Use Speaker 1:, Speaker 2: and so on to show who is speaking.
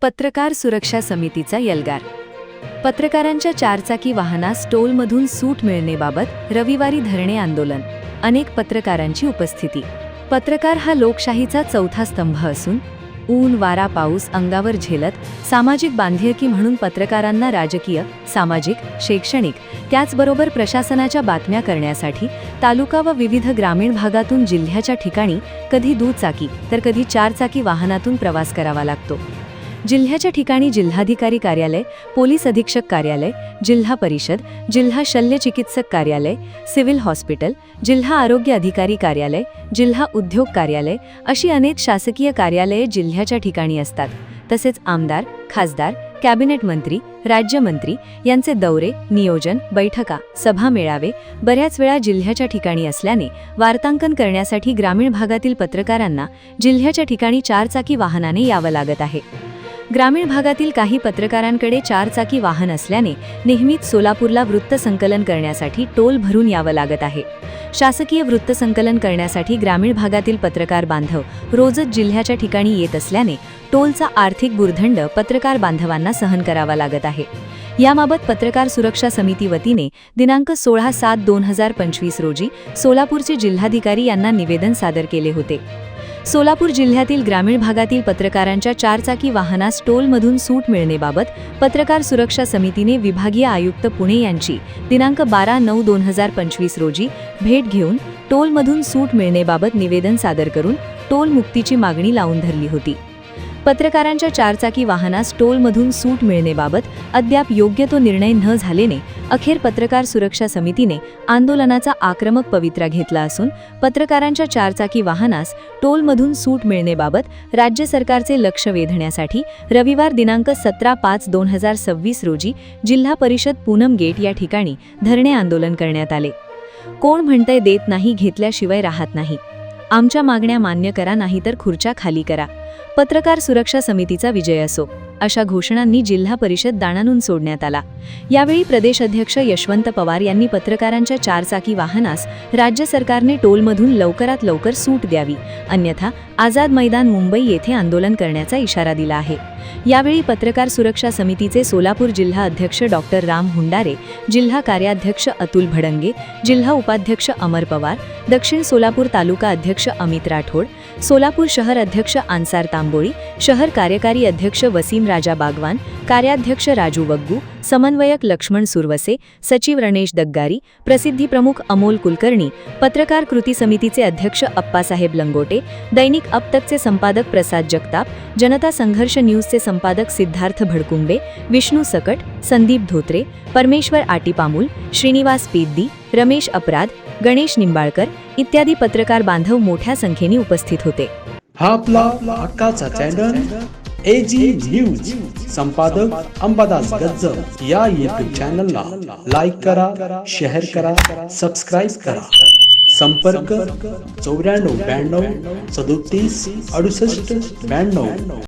Speaker 1: पत्रकार सुरक्षा समितीचा एल्गार. पत्रकारांच्या चारचाकी वाहनास टोलमधून सूट मिळण्याबाबत रविवारी धरणे आंदोलन. अनेक पत्रकारांची उपस्थिती. पत्रकार हा लोकशाहीचा चौथा स्तंभ असून ऊन वारा पाऊस अंगावर झेलत सामाजिक बांधिलकी म्हणून पत्रकारांना राजकीय, सामाजिक, शैक्षणिक त्याचबरोबर प्रशासनाच्या बातम्या करण्यासाठी तालुका व विविध ग्रामीण भागातून जिल्ह्याच्या ठिकाणी कधी दुचाकी तर कधी चारचाकी वाहनातून प्रवास करावा लागतो. जिल्ह्याच्या ठिकाणी जिल्हाधिकारी कार्यालय, पोलीस अधीक्षक कार्यालय, जिल्हा परिषद, जिल्हा शल्य चिकित्सक कार्यालय, सिव्हिल हॉस्पिटल, जिल्हा आरोग्य अधिकारी कार्यालय, जिल्हा उद्योग कार्यालय अशी अनेक शासकीय कार्यालये जिल्ह्याच्या ठिकाणी असतात. तसेच आमदार, खासदार, कॅबिनेट मंत्री, राज्यमंत्री यांचे दौरे, नियोजन, बैठका, सभा, मेळावे बऱ्याच वेळा जिल्ह्याच्या ठिकाणी असल्याने वार्तांकन करण्यासाठी ग्रामीण भागातील पत्रकारांना जिल्ह्याच्या ठिकाणी चारचाकी वाहनाने यावं लागत आहे. ग्रामीण भागातील काही पत्रकारांकडे चारचाकी वाहन असल्याने नेहमीच सोलापूरला वृत्तसंकलन करण्यासाठी टोल भरून यावं लागत आहे. शासकीय वृत्तसंकलन करण्यासाठी ग्रामीण भागातील पत्रकार बांधव रोजच जिल्ह्याच्या ठिकाणी येत असल्याने टोलचा आर्थिक भुर्दंड पत्रकार बांधवांना सहन करावा लागत आहे. याबाबत पत्रकार सुरक्षा समिती वतीने दिनांक 16/7/2025 रोजी सोलापूरचे जिल्हाधिकारी यांना निवेदन सादर केले होते. सोलापूर जिल्ह्यातील ग्रामीण भागातील पत्रकारांच्या चारचाकी वाहनास टोलमधून सूट मिळण्याबाबत पत्रकार सुरक्षा समितीने विभागीय आयुक्त पुणे यांची दिनांक 12/9/2025 रोजी भेट घेऊन टोलमधून सूट मिळण्याबाबत निवेदन सादर करून टोल मुक्तीची मागणी लावून धरली होती. पत्रकारांच्या चारचाकी वाहनास टोलमधून सूट मिळण्याबाबत अद्याप योग्य तो निर्णय न झाल्याने अखेर पत्रकार सुरक्षा समितीने आंदोलनाचा आक्रमक पवित्रा घेतला असून पत्रकारांच्या चारचाकी वाहनास टोलमधून सूट मिळण्याबाबत राज्य सरकारचे लक्ष वेधण्यासाठी रविवार दिनांक 17/5/2026 रोजी जिल्हा परिषद पूनम गेट या ठिकाणी धरणे आंदोलन करण्यात आले. कोण म्हणतंय देत नाही घेतल्याशिवाय राहत नाही. आमच्या मागण्या मान्य करा नाहीतर खुर्च्या खाली करा. पत्रकार सुरक्षा समितीचा विजय असो अशा घोषणांनी जिल्हा परिषद दाणानून सोडण्यात आला. यावेळी प्रदेश अध्यक्ष यशवंत पवार यांनी पत्रकारांच्या चारचाकी वाहनास राज्य सरकारने टोलमधून लवकरात लवकर सूट द्यावी, अन्यथा आझाद मैदान मुंबई येथे आंदोलन करण्याचा इशारा दिला आहे. यावेळी पत्रकार सुरक्षा समितीचे सोलापूर जिल्हा अध्यक्ष डॉक्टर राम हुंडारे, जिल्हा कार्याध्यक्ष अतुल भडंगे, जिल्हा उपाध्यक्ष अमर पवार, दक्षिण सोलापूर तालुका अध्यक्ष अमित राठोड, सोलापूर शहर अध्यक्ष अन्सार तांबोळी, शहर कार्यकारी अध्यक्ष वसीम राजा बागवान, कार्याध्यक्ष राजू वग्गू, समन्वयक लक्ष्मण सुरवसे, सचिव रणेश दग्गारी, प्रसिद्धी प्रमुख अमोल कुलकर्णी, पत्रकार कृती समितीचे अध्यक्ष अप्पासाहेब लंगोटे, दैनिक अब तकचे संपादक प्रसाद जगताप, जनता संघर्ष न्यूजचे संपादक सिद्धार्थ भडकुंबे, विष्णू सकट, संदीप धोत्रे, परमेश्वर आटीपामूल, श्रीनिवास पेद्दी, रमेश अपराध, गणेश निंबाळकर इत्यादी पत्रकार बांधव मोठ्या संख्येने उपस्थित होते.
Speaker 2: हा आपला हक्काचा चॅनल एजी न्यूज. संपादक अंबादास गज्जर या यूट्यूब चॅनलला लाईक करा, शेअर करा, सबस्क्राईब करा. संपर्क 94 92 37 68 92.